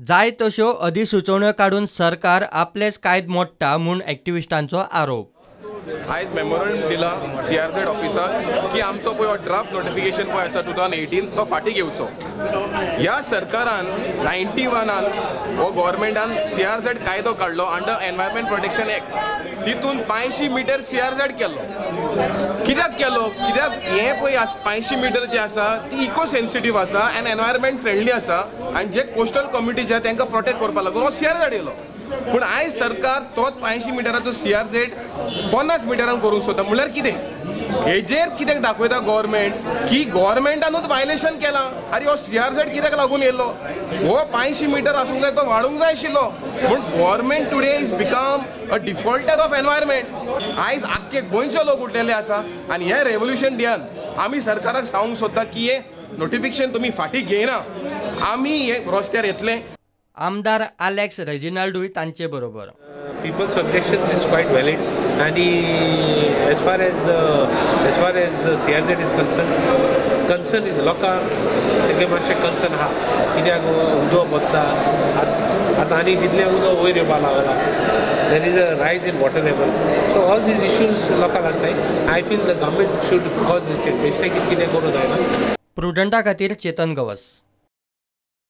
जाय तश्यो अधिसुचोवण्यो काडून सरकार आपलेच कायद मोडटा म्हूण एक्टिविस्टांचो आरोप। आयज मेमोरंडम दिला CRZ ऑफिसाक की आमचो पळय ड्राफ्ट नोटिफिकेशन पळय आसा 2018 तो फाटीं घेवचो। ह्या सरकारान 91 हो गव्हर्मेंटान CRZ कायदो काडलो अंडर एनवायरमेंट प्रोटेक्शन एक्ट। तितून 500 मिटर CRZ केलो। कित्याक केलो? कित्याक हे पळय 500 मिटर जे आसा ती इको सेन्सिटीव आसा एंड एनवायरमेंट फ्रेंडली आसा आनी जे कोस्टल कम्युनिटी आसा तांकां प्रोटेक्ट करपा लागून हो CRZ येयलो। पूण आयज सरकार तोच 500 मिटराचो CRZ 50 मिटरान करूंक सोदता म्हळ्यार कितें? हेजेर कित्याक दाखयता गव्हर्मेंट की गव्हर्मेंटानूच वायलेशन केलां? आरे हो CRZ कित्याक लागून येयलो? हो 500 मिटर आसूंक जाय तो वाडूंक जाय आशिल्लो। पूण government today is become a defaulter of environment. आयज आख्खे गोंयचे लोक उठलेले आसा आनी हे रेव्होल्युशन डेयान आमी सरकाराक सांगूंक सोदता की हे नोटिफिकेशन तुमी फाटीं घेयना, आमी हे रस्त्यार येतले। आमदार अलेक्स रेजिनाल्डूय तांचे बरोबर। People's objections is quite valid, and as far as CRZ is concern is local. तेगे मातशें concern हा कित्याक उदो वता आतां आनी तितलें उदो वयर येवपा लागला। There is a rise in water level, so all these issues local जाताय। I feel the government should cause this mistake कितें करूं जायना। प्रुडंटा खातीर चेतन गवस।